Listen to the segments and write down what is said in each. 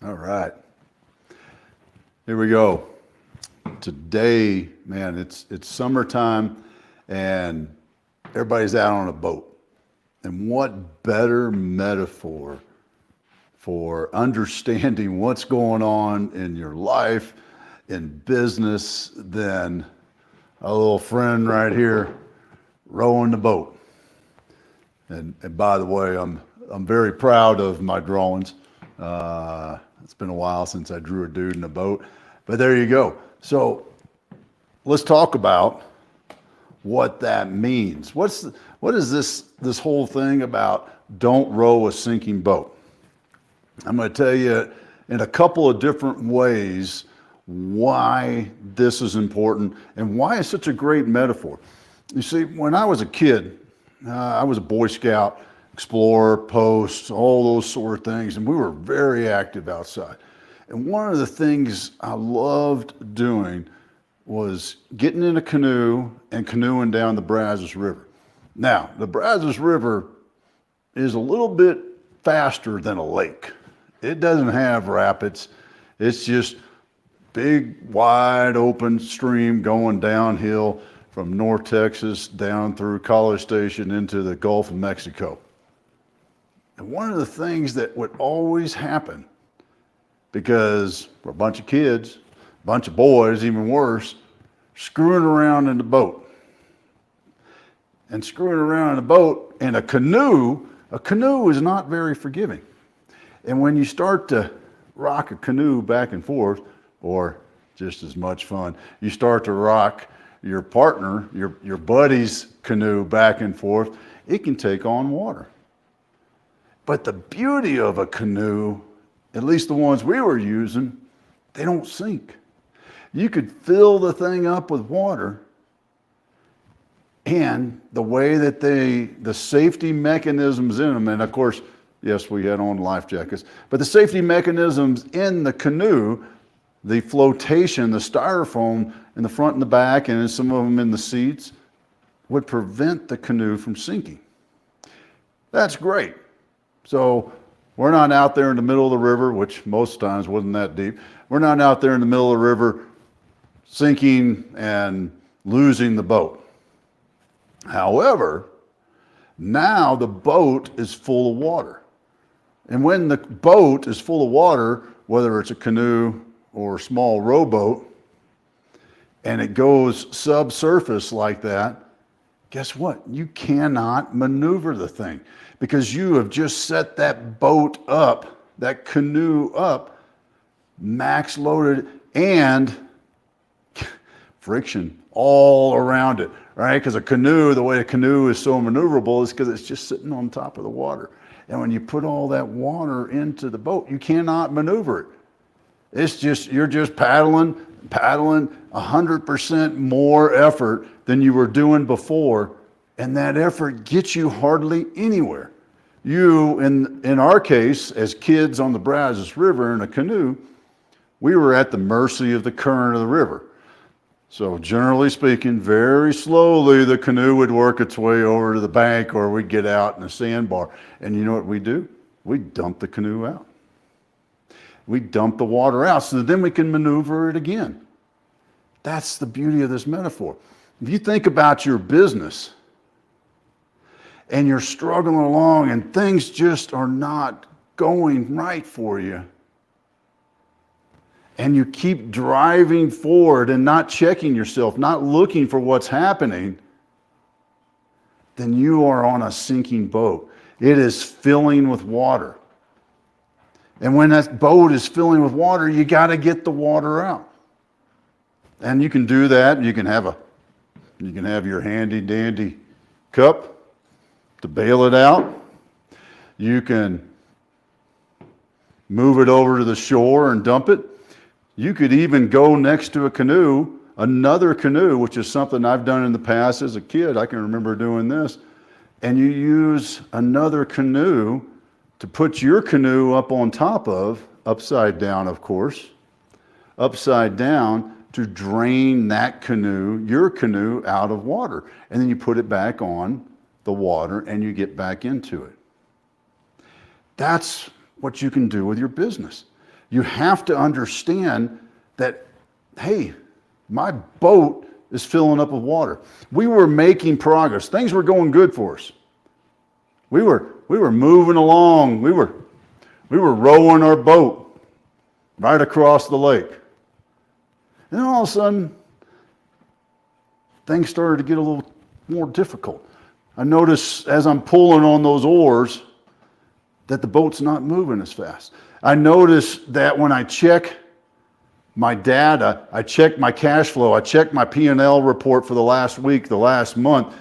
All right. Here we go. Today, man, it's summertime and everybody's out on a boat. And what better metaphor for understanding what's going on in your life, in business, than a little friend right here rowing the boat. And by the way, I'm very proud of my drawings. It's been a while since I drew a dude in a boat, but there you go. So let's talk about what that means. What is this whole thing about don't row a sinking boat? I'm going to tell you in a couple of different ways why this is important and why it's such a great metaphor. You see, when I was a kid, I was a Boy Scout, explorer, post, all those sort of things, and we were very active outside. And one of the things I loved doing was getting in a canoe and canoeing down the Brazos River. Now, the Brazos River is a little bit faster than a lake. It doesn't have rapids. It's just big, wide open stream going downhill from North Texas down through College Station into the Gulf of Mexico. And one of the things that would always happen, because we're a bunch of kids, a bunch of boys, even worse, screwing around in the boat. And screwing around in a boat in a canoe is not very forgiving. And when you start to rock a canoe back and forth, or just as much fun, you start to rock your partner, your buddy's canoe back and forth, it can take on water. But the beauty of a canoe, at least the ones we were using, they don't sink. You could fill the thing up with water, and the way that the safety mechanisms in them, and of course, yes, we had on life jackets, but the safety mechanisms in the canoe, the flotation, the styrofoam in the front and the back, and some of them in the seats, would prevent the canoe from sinking. That's great. So we're not out there in the middle of the river, which most times wasn't that deep. We're not out there in the middle of the river sinking and losing the boat. However, now the boat is full of water. And when the boat is full of water, whether it's a canoe or a small rowboat, and it goes subsurface like that, guess what? You cannot maneuver the thing because you have just set that boat up, that canoe up, max loaded, and friction all around it, right? Because a canoe, the way a canoe is so maneuverable is because it's just sitting on top of the water. And when you put all that water into the boat, you cannot maneuver it. It's just, you're just paddling 100% more effort than you were doing before, and that effort gets you hardly anywhere. You, in our case, as kids on the Brazos River in a canoe, we were at the mercy of the current of the river. So generally speaking, very slowly the canoe would work its way over to the bank, or we'd get out in a sandbar. And you know what we do? We dump the canoe out. We dump the water out so that then we can maneuver it again. That's the beauty of this metaphor. If you think about your business and you're struggling along and things just are not going right for you, and you keep driving forward and not checking yourself, not looking for what's happening, then you are on a sinking boat. It is filling with water. And when that boat is filling with water, you got to get the water out. And you can do that. You can have your handy dandy cup to bail it out. You can move it over to the shore and dump it. You could even go next to a canoe, another canoe, which is something I've done in the past as a kid. I can remember doing this. And you use another canoe to put your canoe up on top of, upside down, of course, upside down to drain that canoe, your canoe, out of water. And then you put it back on the water and you get back into it. That's what you can do with your business. You have to understand that, hey, my boat is filling up with water. We were making progress. Things were going good for us. We were moving along. We were rowing our boat right across the lake. And then all of a sudden, things started to get a little more difficult. I notice as I'm pulling on those oars that the boat's not moving as fast. I notice that when I check my data, I check my cash flow, I check my P&L report for the last week, the last month,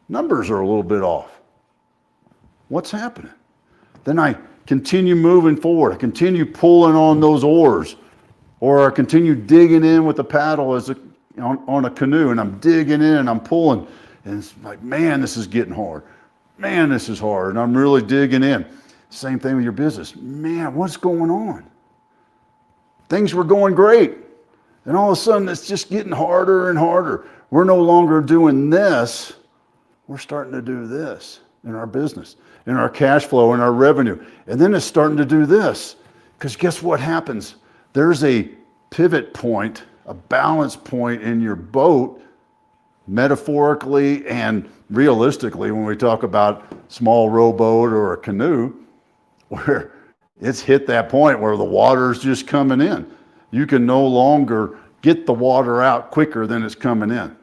numbers are a little bit off. What's happening? Then I continue moving forward. I continue pulling on those oars, or I continue digging in with the paddle on a canoe, and I'm digging in and I'm pulling, and it's like, man, this is getting hard. Man, this is hard, and I'm really digging in. Same thing with your business. Man, what's going on? Things were going great, and all of a sudden it's just getting harder and harder. We're no longer doing this. We're starting to do this in our business, in our cash flow, in our revenue. And then it's starting to do this, because guess what happens? There's a pivot point, a balance point in your boat, metaphorically and realistically, when we talk about small rowboat or a canoe, where it's hit that point where the water's just coming in. You can no longer get the water out quicker than it's coming in.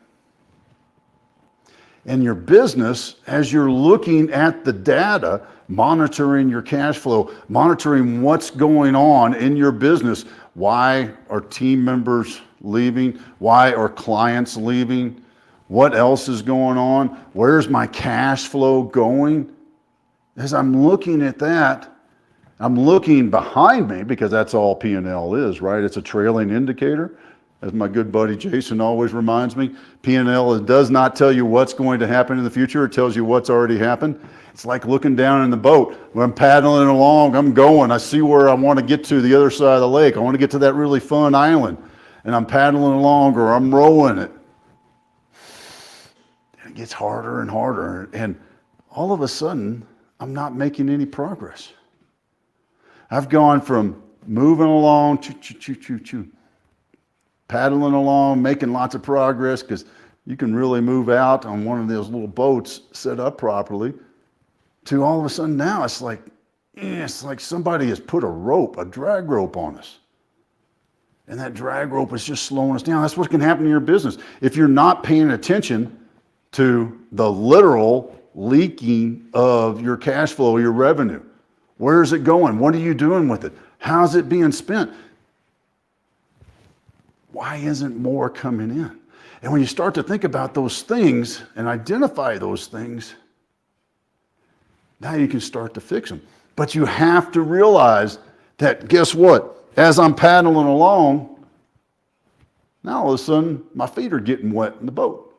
In your business, as you're looking at the data, monitoring your cash flow, monitoring what's going on in your business, why are team members leaving? Why are clients leaving? What else is going on? Where's my cash flow going? As I'm looking at that, I'm looking behind me, because that's all P&L is, right? It's a trailing indicator. As my good buddy Jason always reminds me, P&L does not tell you what's going to happen in the future. It tells you what's already happened. It's like looking down in the boat. When I'm paddling along, I'm going. I see where I want to get to the other side of the lake. I want to get to that really fun island. And I'm paddling along, or I'm rowing it. And it gets harder and harder. And all of a sudden, I'm not making any progress. I've gone from moving along, paddling along, making lots of progress, because you can really move out on one of those little boats set up properly, to all of a sudden now it's like somebody has put a drag rope on us. And that drag rope is just slowing us down. That's what can happen in your business. If you're not paying attention to the literal leaking of your cash flow, your revenue. Where is it going? What are you doing with it? How's it being spent? Why isn't more coming in? And when you start to think about those things and identify those things, now you can start to fix them. But you have to realize that, guess what? As I'm paddling along, now all of a sudden my feet are getting wet in the boat.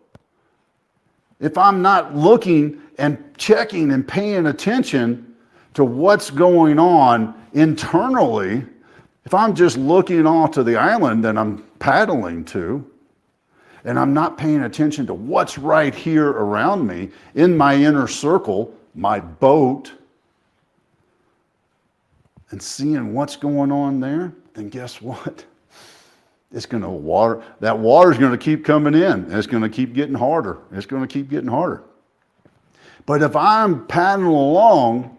If I'm not looking and checking and paying attention to what's going on internally, if I'm just looking off to the island that I'm paddling to, and I'm not paying attention to what's right here around me, in my inner circle, my boat, and seeing what's going on there, then guess what? That water's going to keep coming in, and it's going to keep getting harder. It's going to keep getting harder. But if I'm paddling along,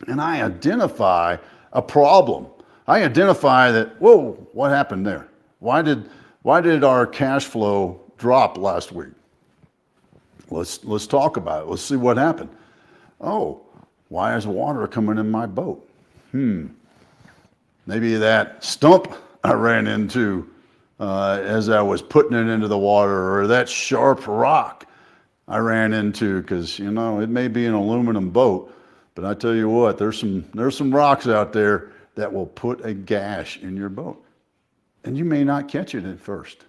and I identify a problem. I identify that, whoa, what happened there? Why did our cash flow drop last week? Let's talk about it. Let's see what happened. Oh, why is water coming in my boat? Maybe that stump I ran into as I was putting it into the water, or that sharp rock I ran into, because it may be an aluminum boat, but I tell you what, there's some rocks out there that will put a gash in your boat. And you may not catch it at first.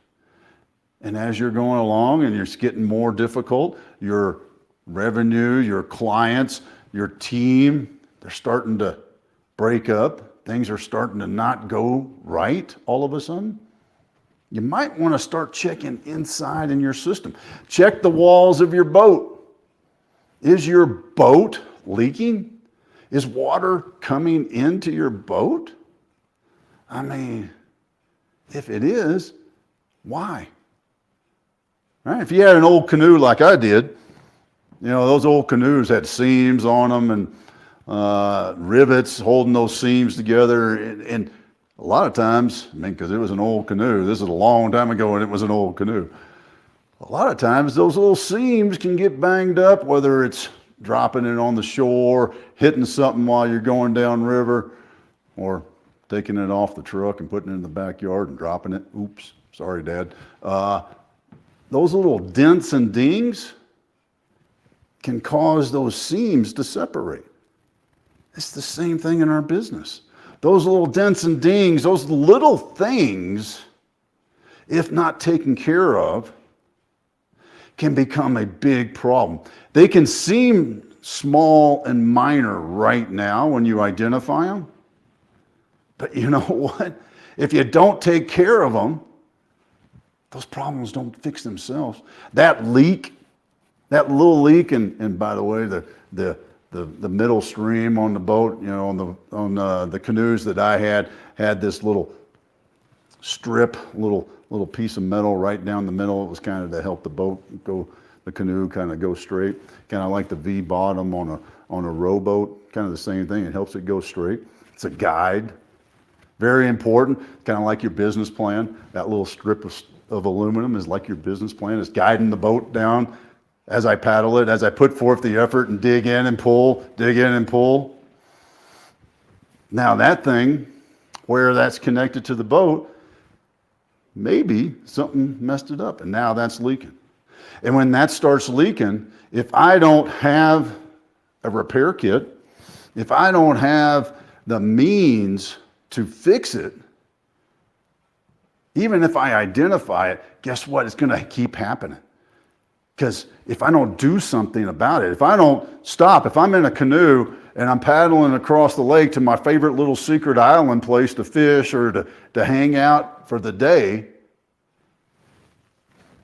And as you're going along and it's getting more difficult, your revenue, your clients, your team, they're starting to break up. Things are starting to not go right all of a sudden. You might want to start checking inside in your system. Check the walls of your boat. Is your boat leaking? Is water coming into your boat? I mean, if it is, why? Right? If you had an old canoe like I did, those old canoes had seams on them and rivets holding those seams together. And a lot of times, because it was an old canoe, this is a long time ago and it was an old canoe. A lot of times those little seams can get banged up, whether it's dropping it on the shore, hitting something while you're going downriver, or taking it off the truck and putting it in the backyard and dropping it. Oops, sorry, Dad. Those little dents and dings can cause those seams to separate. It's the same thing in our business. Those little dents and dings, those little things, if not taken care of, can become a big problem. They can seem small and minor right now when you identify them, but you know what? If you don't take care of them, those problems don't fix themselves. That leak, that little leak, and by the way, the middle stream on the boat, on the canoes that I had this little strip, little piece of metal right down the middle. It was kind of to help the canoe kind of go straight, kind of like the V bottom on a rowboat, kind of the same thing. It helps it go straight. It's a guide, very important, kind of like your business plan. That little strip of aluminum is like your business plan. It's guiding the boat down as I paddle it, as I put forth the effort and dig in and pull, dig in and pull. Now that thing, where that's connected to the boat, maybe something messed it up and now that's leaking. And when that starts leaking, if I don't have a repair kit, if I don't have the means to fix it, even if I identify it, guess what? It's going to keep happening. Because if I don't do something about it, if I don't stop, if I'm in a canoe and I'm paddling across the lake to my favorite little secret island place to fish or to hang out for the day,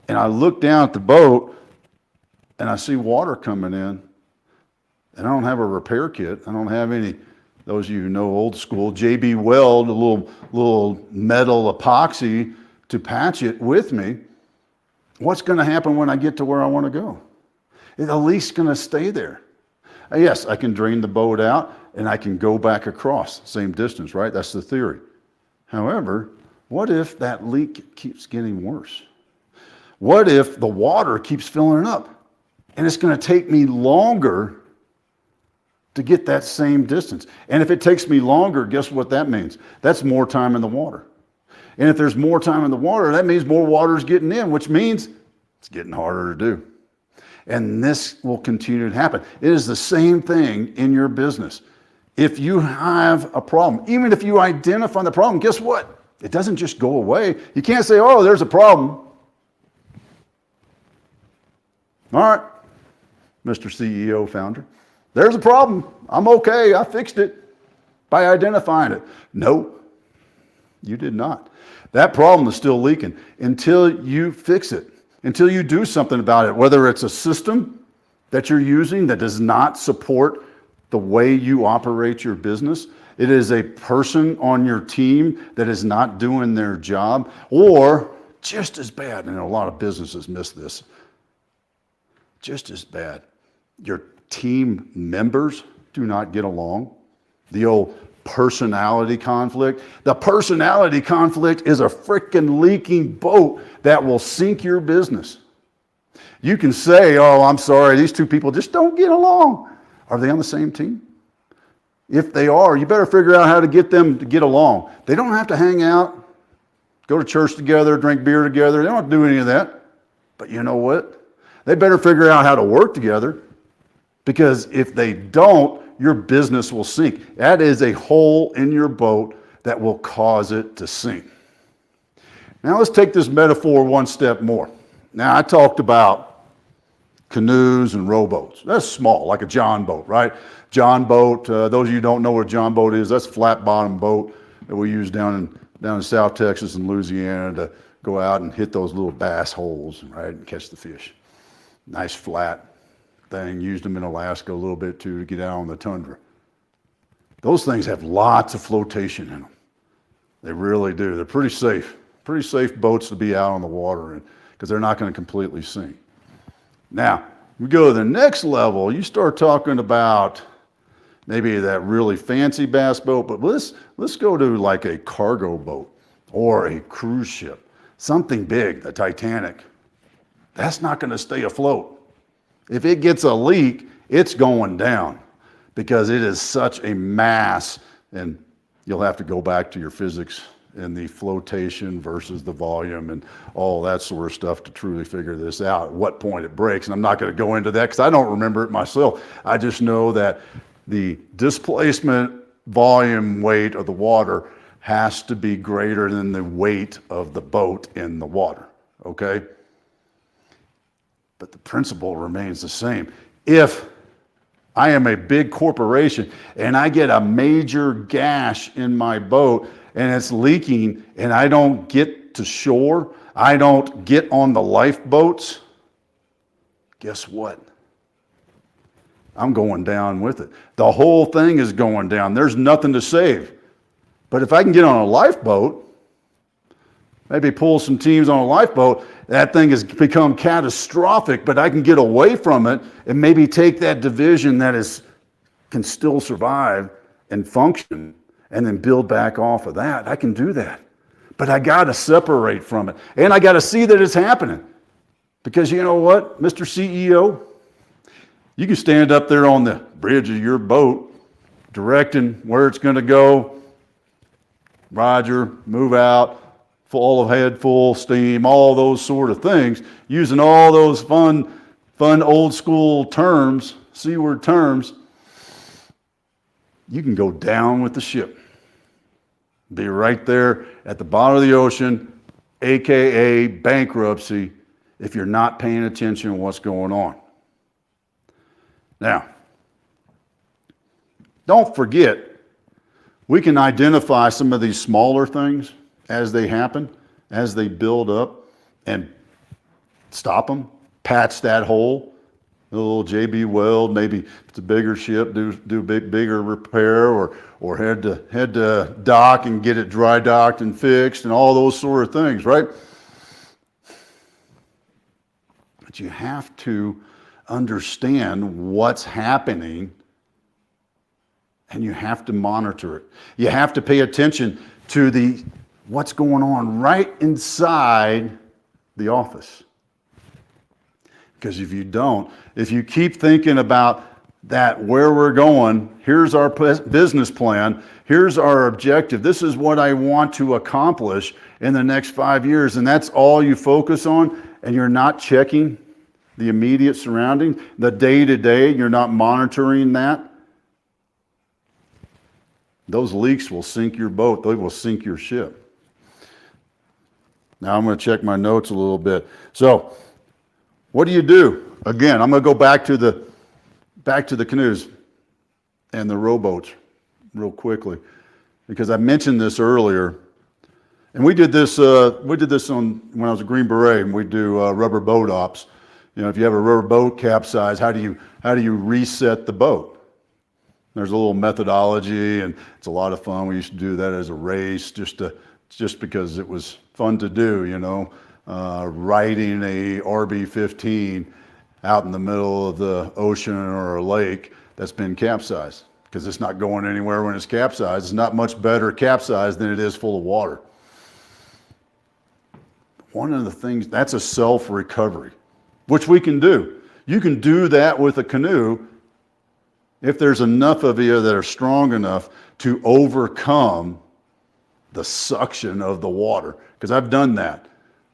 and I look down at the boat and I see water coming in, and I don't have a repair kit, I don't have any, those of you who know old school, JB Weld, a little metal epoxy to patch it with me, what's going to happen when I get to where I want to go? It's at least going to stay there. Yes, I can drain the boat out and I can go back across, same distance, right? That's the theory. However, what if that leak keeps getting worse? What if the water keeps filling up and it's going to take me longer to get that same distance? And if it takes me longer, guess what that means? That's more time in the water. And if there's more time in the water, that means more water is getting in, which means it's getting harder to do. And this will continue to happen. It is the same thing in your business. If you have a problem, even if you identify the problem, guess what? It doesn't just go away. You can't say, oh, there's a problem. All right, Mr. CEO, founder, there's a problem. I'm okay. I fixed it by identifying it. No, you did not. That problem is still leaking until you fix it, until you do something about it, whether it's a system that you're using that does not support the way you operate your business. It is a person on your team that is not doing their job, or just as bad, and a lot of businesses miss this, just as bad, your team members do not get along. The old personality conflict. The personality conflict is a freaking leaking boat that will sink your business. You can say, oh, I'm sorry, these two people just don't get along. Are they on the same team? If they are, you better figure out how to get them to get along. They don't have to hang out, go to church together, drink beer together. They don't have to do any of that. But you know what? They better figure out how to work together, because if they don't, your business will sink. That is a hole in your boat that will cause it to sink. Now let's take this metaphor one step more. Now I talked about canoes and rowboats. That's small, like a John boat, right? John boat, those of you who don't know what a John boat is, that's a flat bottom boat that we use down in South Texas and Louisiana to go out and hit those little bass holes, right, and catch the fish. Nice flat thing. Used them in Alaska a little bit too to get out on the tundra. Those things have lots of flotation in them. They really do. They're pretty safe boats to be out on the water in because they're not going to completely sink. Now, we go to the next level. You start talking about maybe that really fancy bass boat, but let's go to like a cargo boat or a cruise ship, something big, the Titanic. That's not going to stay afloat. If it gets a leak, it's going down because it is such a mass, and you'll have to go back to your physics and the flotation versus the volume and all that sort of stuff to truly figure this out, at what point it breaks. And I'm not going to go into that because I don't remember it myself. I just know that the displacement volume weight of the water has to be greater than the weight of the boat in the water, okay? But the principle remains the same. If I am a big corporation and I get a major gash in my boat and it's leaking and I don't get to shore, I don't get on the lifeboats, guess what? I'm going down with it. The whole thing is going down. There's nothing to save. But if I can get on a lifeboat, maybe pull some teams on a lifeboat, that thing has become catastrophic, but I can get away from it and maybe take that division that can still survive and function and then build back off of that. I can do that. But I got to separate from it. And I got to see that it's happening. Because you know what, Mr. CEO? You can stand up there on the bridge of your boat directing where it's going to go. Roger, move out. Full head, full steam, all those sort of things, using all those fun old school terms, C-word terms, you can go down with the ship. Be right there at the bottom of the ocean, AKA bankruptcy, if you're not paying attention to what's going on. Now, don't forget, we can identify some of these smaller things as they happen, as they build up, and stop them, patch that hole, a little JB Weld, maybe if it's a bigger ship, do bigger repair, or head to dock and get it dry docked and fixed, and all those sort of things, right? But you have to understand what's happening, and you have to monitor it. You have to pay attention to what's going on right inside the office. Because if you don't, if you keep thinking about that, where we're going, here's our business plan, here's our objective, this is what I want to accomplish in the next 5 years, and that's all you focus on, and you're not checking the immediate surrounding, the day-to-day, you're not monitoring that, those leaks will sink your boat, they will sink your ship. Now I'm going to check my notes a little bit. So, what do you do? Again, I'm going to go back to the canoes and the rowboats real quickly, because I mentioned this earlier, and we did this on when I was a Green Beret, and we do rubber boat ops. You know, if you have a rubber boat capsize, how do you reset the boat? There's a little methodology, and it's a lot of fun. We used to do that as a race, just because it was fun to do, you know, riding a RB-15 out in the middle of the ocean or a lake that's been capsized, because it's not going anywhere when it's capsized. It's not much better capsized than it is full of water. One of the things, that's a self-recovery, which we can do. You can do that with a canoe if there's enough of you that are strong enough to overcome the suction of the water. Because I've done that,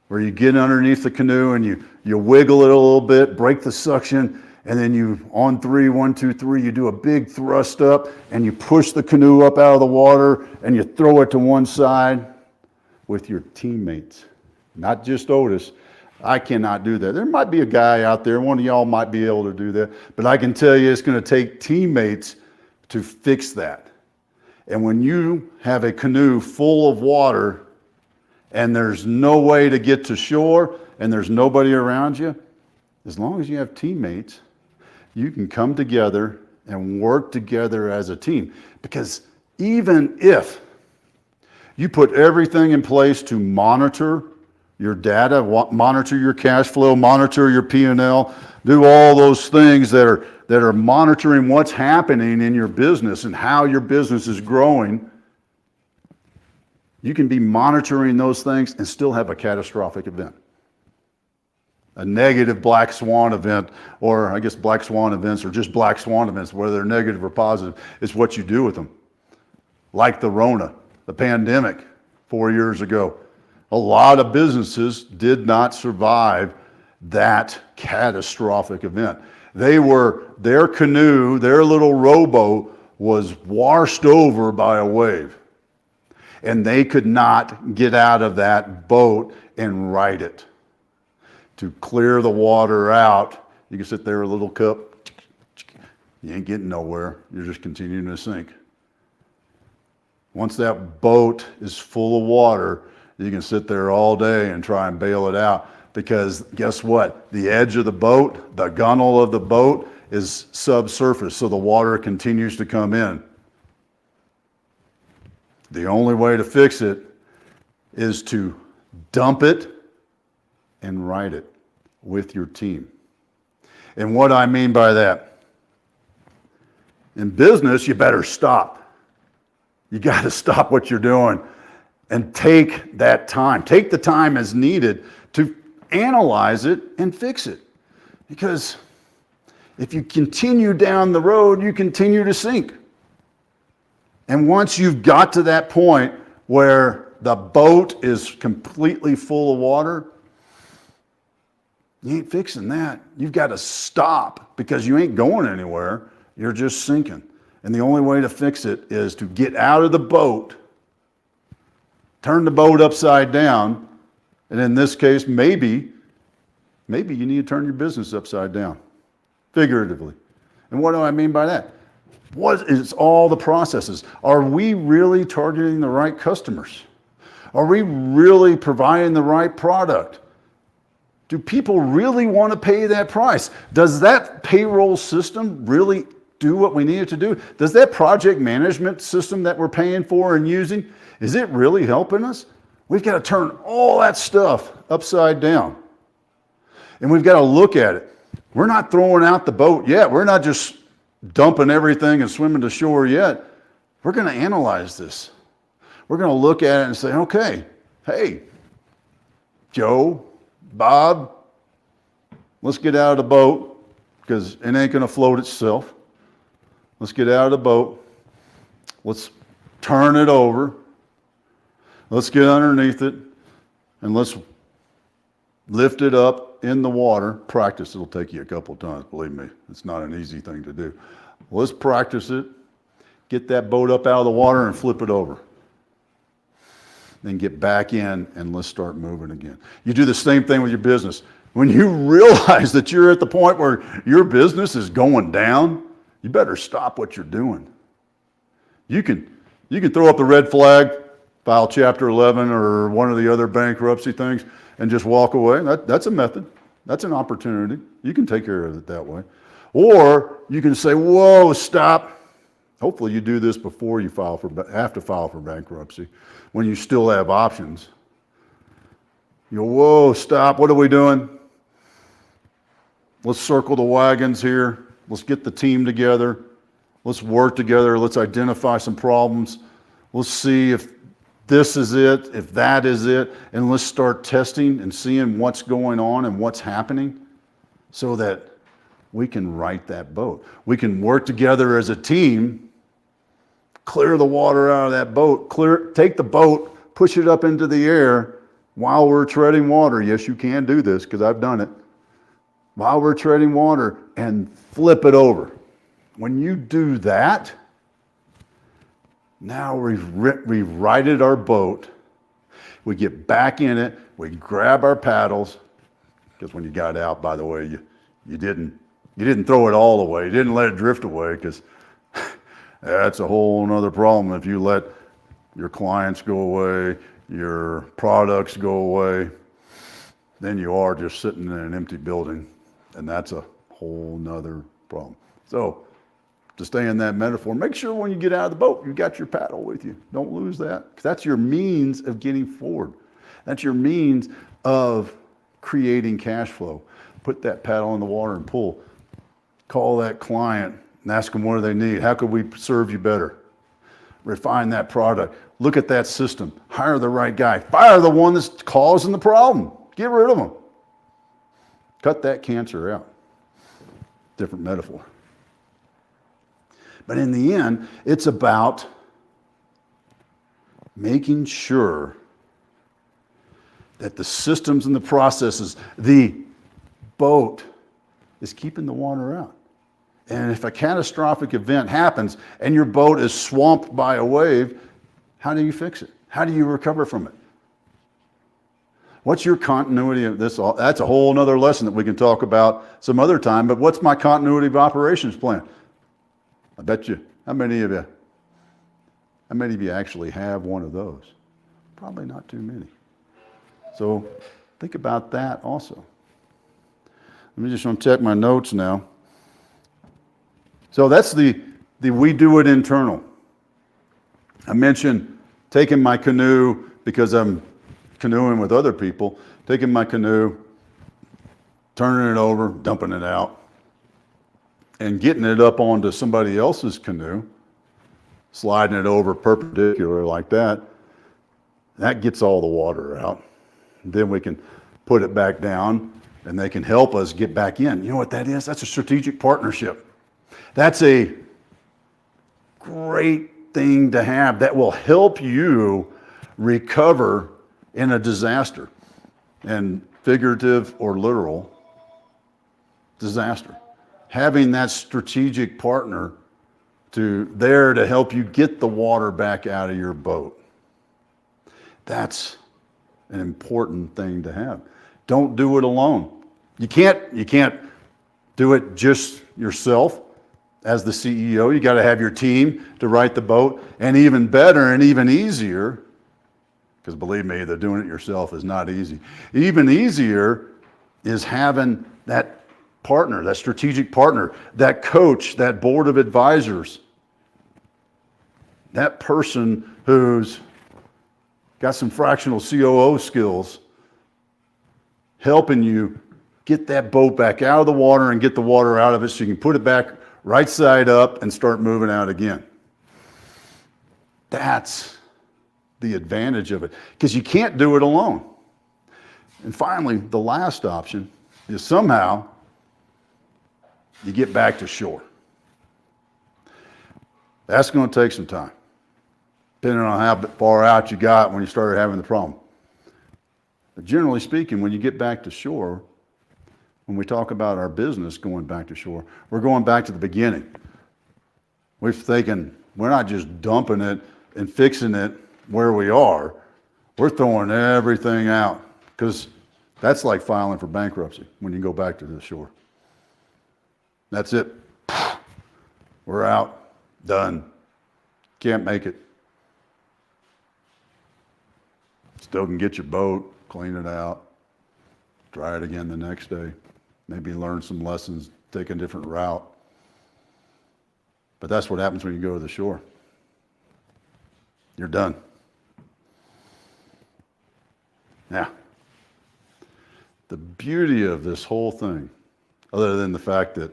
where you get underneath the canoe and you wiggle it a little bit, break the suction, and then you, on 3, 1, 2, 3, you do a big thrust up and you push the canoe up out of the water and you throw it to one side with your teammates, not just Otis. I cannot do that. There might be a guy out there, one of y'all might be able to do that, but I can tell you it's going to take teammates to fix that. And when you have a canoe full of water and there's no way to get to shore and there's nobody around you, as long as you have teammates, you can come together and work together as a team. Because even if You put everything in place to monitor your data, monitor your cash flow, monitor your P&L, do all those things that are monitoring what's happening in your business and how your business is growing. You can be monitoring those things and still have a catastrophic event. A negative black swan event, or I guess black swan events, or just black swan events, whether they're negative or positive, is what you do with them. Like the Rona, the pandemic 4 years ago. A lot of businesses did not survive that catastrophic event. Their canoe, their little rowboat was washed over by a wave. And they could not get out of that boat and right it. To clear the water out, you can sit there with a little cup. You ain't getting nowhere. You're just continuing to sink. Once that boat is full of water, you can sit there all day and try and bail it out, because guess what? The edge of the boat, the gunnel of the boat is subsurface, so the water continues to come in. The only way to fix it is to dump it and right it with your team. And what I mean by that, in business, you better stop. You got to stop what you're doing and take that time. Take the time as needed to analyze it and fix it. Because if you continue down the road, you continue to sink. And once you've got to that point where the boat is completely full of water, you ain't fixing that. You've got to stop, because you ain't going anywhere. You're just sinking. And the only way to fix it is to get out of the boat, turn the boat upside down, and in this case, maybe you need to turn your business upside down, figuratively. And what do I mean by that? What is all the processes? Are we really targeting the right customers? Are we really providing the right product? Do people really want to pay that price? Does that payroll system really do what we need it to do? Does that project management system that we're paying for and using, is it really helping us? We've got to turn all that stuff upside down. And we've got to look at it. We're not throwing out the boat yet. We're not just dumping everything and swimming to shore yet. We're going to analyze this. We're going to look at it and say, okay, hey, Joe, Bob, let's get out of the boat, because it ain't going to float itself. Let's get out of the boat. Let's turn it over. Let's get underneath it, and let's lift it up in the water. Practice. It'll take you a couple times, believe me. It's not an easy thing to do. Let's practice it. Get that boat up out of the water and flip it over. Then get back in and let's start moving again. You do the same thing with your business. When you realize that you're at the point where your business is going down, you better stop what you're doing. You can throw up the red flag, file Chapter 11 or one of the other bankruptcy things, and just walk away. That's a method. That's an opportunity. You can take care of it that way. Or you can say, whoa, stop. Hopefully you do this before you have to file for bankruptcy, when you still have options. You go, whoa, stop, what are we doing? Let's circle the wagons here. Let's get the team together. Let's work together. Let's identify some problems. Let's see if this is it, if that is it, and let's start testing and seeing what's going on and what's happening, so that we can right that boat. We can work together as a team, clear the water out of that boat, take the boat, push it up into the air while we're treading water. Yes, you can do this, because I've done it. While we're treading water, and flip it over. When you do that, now we've righted our boat. We get back in it. We grab our paddles, because when you got out, by the way, you didn't throw it all away. You didn't let it drift away, because that's a whole other problem. If you let your clients go away, your products go away, then you are just sitting in an empty building, and that's a whole nother problem. So to stay in that metaphor, make sure when you get out of the boat, you've got your paddle with you. Don't lose that. 'Cause that's your means of getting forward. That's your means of creating cash flow. Put that paddle in the water and pull. Call that client and ask them what do they need. How could we serve you better? Refine that product. Look at that system. Hire the right guy. Fire the one that's causing the problem. Get rid of them. Cut that cancer out. Different metaphor. But in the end, it's about making sure that the systems and the processes, the boat is keeping the water out. And if a catastrophic event happens and your boat is swamped by a wave, how do you fix it? How do you recover from it? What's your continuity of this? That's a whole other lesson that we can talk about some other time, but what's my continuity of operations plan? I bet you, how many of you actually have one of those? Probably not too many. So think about that also. Let me just uncheck my notes now. So that's the we do it internal. I mentioned taking my canoe because I'm canoeing with other people, taking my canoe, turning it over, dumping it out, and getting it up onto somebody else's canoe, sliding it over perpendicular like that. That gets all the water out. Then we can put it back down and they can help us get back in. You know what that is? That's a strategic partnership. That's a great thing to have that will help you recover in a disaster, and figurative or literal disaster. Having that strategic partner there to help you get the water back out of your boat. That's an important thing to have. Don't do it alone. You can't do it just yourself as the CEO. You got to have your team to right the boat, and even better and even easier, because believe me, the doing it yourself is not easy. Even easier is having that partner, that strategic partner, that coach, that board of advisors, that person who's got some fractional COO skills, helping you get that boat back out of the water and get the water out of it so you can put it back right side up and start moving out again. That's the advantage of it, because you can't do it alone. And finally, the last option is somehow you get back to shore. That's going to take some time, depending on how far out you got when you started having the problem. But generally speaking, when you get back to shore, when we talk about our business going back to shore, we're going back to the beginning. We're thinking we're not just dumping it and fixing it where we are. We're throwing everything out, because that's like filing for bankruptcy when you go back to the shore. That's it. We're out. Done. Can't make it. Still can get your boat, clean it out, try it again the next day. Maybe learn some lessons, take a different route. But that's what happens when you go to the shore. You're done. Now, the beauty of this whole thing, other than the fact that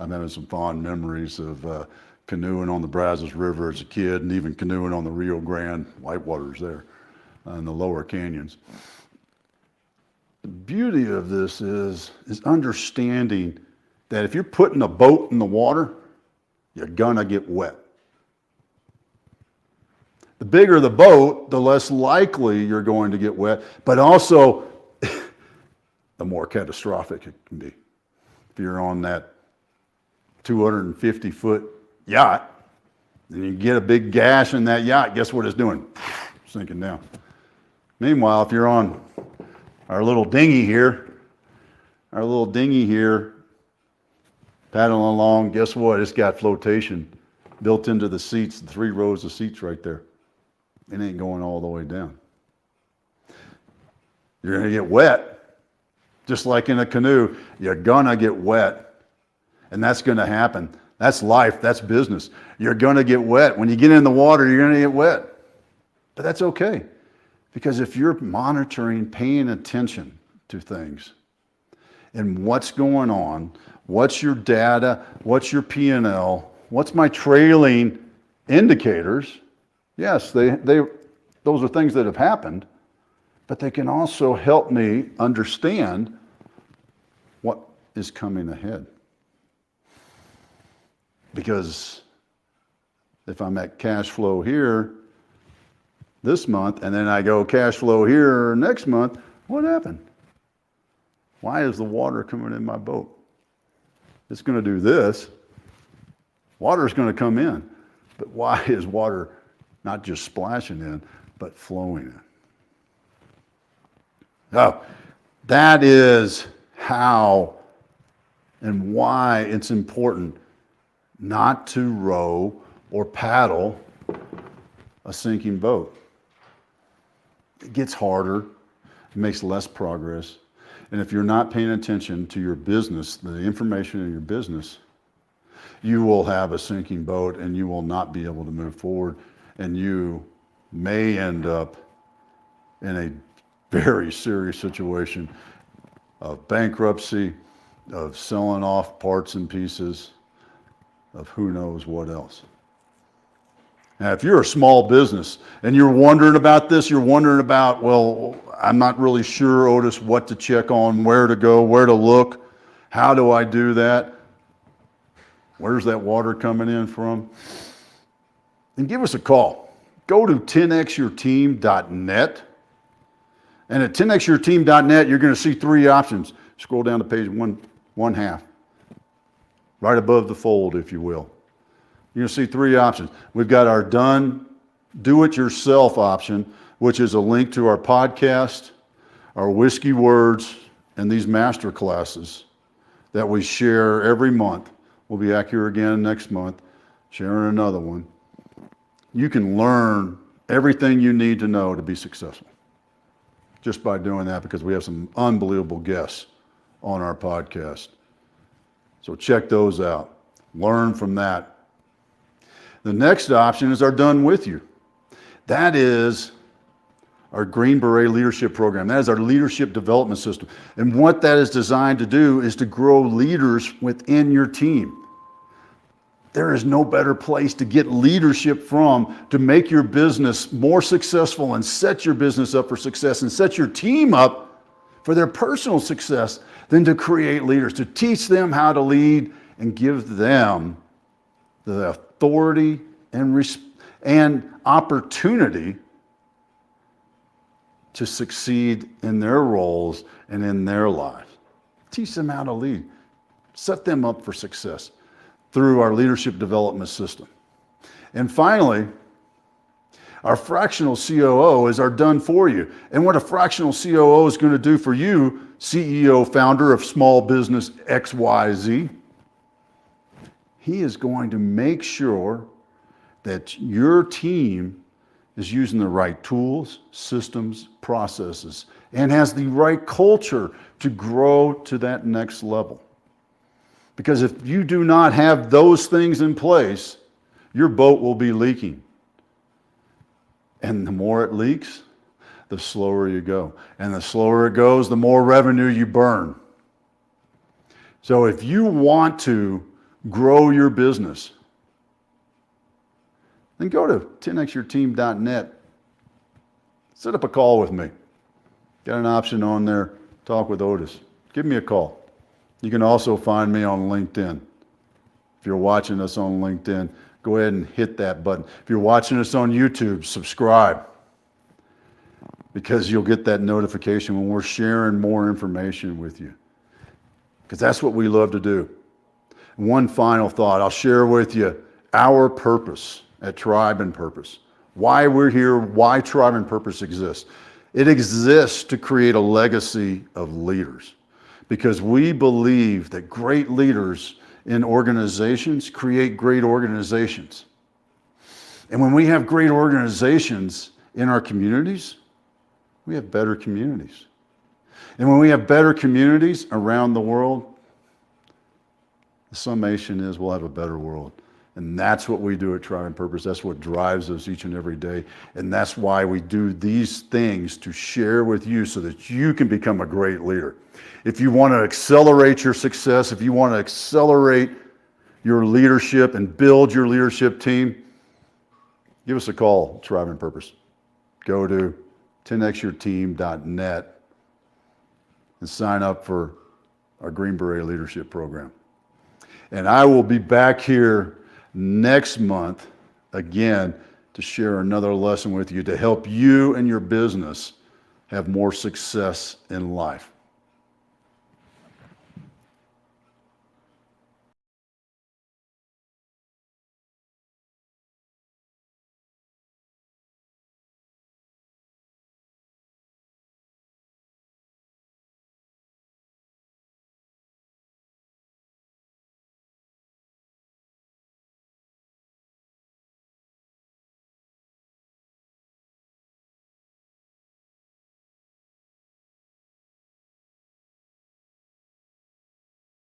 I'm having some fond memories of canoeing on the Brazos River as a kid, and even canoeing on the Rio Grande, whitewater's there, in the lower canyons. The beauty of this is understanding that if you're putting a boat in the water, you're gonna get wet. The bigger the boat, the less likely you're going to get wet, but also the more catastrophic it can be. If you're on that 250-foot yacht, and you get a big gash in that yacht, guess what it's doing? Sinking down. Meanwhile, if you're on our little dinghy here, paddling along, guess what? It's got flotation built into the seats, the 3 rows of seats right there. It ain't going all the way down. You're going to get wet, just like in a canoe. You're going to get wet, and that's going to happen. That's life. That's business. You're going to get wet. When you get in the water, you're going to get wet. But that's okay. Because if you're monitoring, paying attention to things and what's going on, what's your data, what's your P&L, what's my trailing indicators, yes, those are things that have happened, but they can also help me understand what is coming ahead. Because if I'm at cash flow here this month, and then I go cash flow here next month, what happened? Why is the water coming in my boat? It's going to do this. Water's going to come in. But why is water not just splashing in, but flowing in? Oh, that is how and why it's important not to row or paddle a sinking boat. It gets harder, it makes less progress, and if you're not paying attention to your business, the information in your business, you will have a sinking boat and you will not be able to move forward, and you may end up in a very serious situation of bankruptcy, of selling off parts and pieces, of who knows what else. Now, if you're a small business and you're wondering about this, you're wondering about, well, I'm not really sure, Otis, what to check on, where to go, where to look, how do I do that? Where's that water coming in from? Then give us a call. Go to 10xyourteam.net. And at 10xyourteam.net, you're going to see three options. Scroll down to page one half. Right above the fold, if you will. You're going to see three options. We've got our do-it-yourself option, which is a link to our podcast, our whiskey words, and these master classes that we share every month. We'll be back here again next month, sharing another one. You can learn everything you need to know to be successful just by doing that, because we have some unbelievable guests on our podcast. So check those out. Learn from that. The next option is our Done With You. That is our Green Beret Leadership Program. That is our leadership development system. And what that is designed to do is to grow leaders within your team. There is no better place to get leadership from to make your business more successful and set your business up for success and set your team up for their personal success than to create leaders, to teach them how to lead and give them the authority and opportunity to succeed in their roles and in their lives. Teach them how to lead. Set them up for success through our leadership development system. And finally, our fractional COO is our done for you. And what a fractional COO is going to do for you, CEO, founder of small business XYZ, he is going to make sure that your team is using the right tools, systems, processes, and has the right culture to grow to that next level. Because if you do not have those things in place, your boat will be leaking. And the more it leaks, the slower you go. And the slower it goes, the more revenue you burn. So if you want to grow your business, then go to 10xyourteam.net. Set up a call with me. Got an option on there, talk with Otis. Give me a call. You can also find me on LinkedIn. If you're watching us on LinkedIn, go ahead and hit that button. If you're watching us on YouTube, subscribe, because you'll get that notification when we're sharing more information with you. Because that's what we love to do. One final thought, I'll share with you our purpose at Tribe and Purpose. Why we're here, why Tribe and Purpose exists. It exists to create a legacy of leaders, because we believe that great leaders in organizations create great organizations. And when we have great organizations in our communities, we have better communities. And when we have better communities around the world, The summation is we'll have a better world. And that's what we do at Try and Purpose. That's what drives us each and every day. And that's why we do these things to share with you so that you can become a great leader. If you want to accelerate your success, if you want to accelerate your leadership and build your leadership team, give us a call, Try and Purpose. Go to 10xyourteam.net and sign up for our Green Beret Leadership Program. And I will be back here next month again to share another lesson with you to help you and your business have more success in life.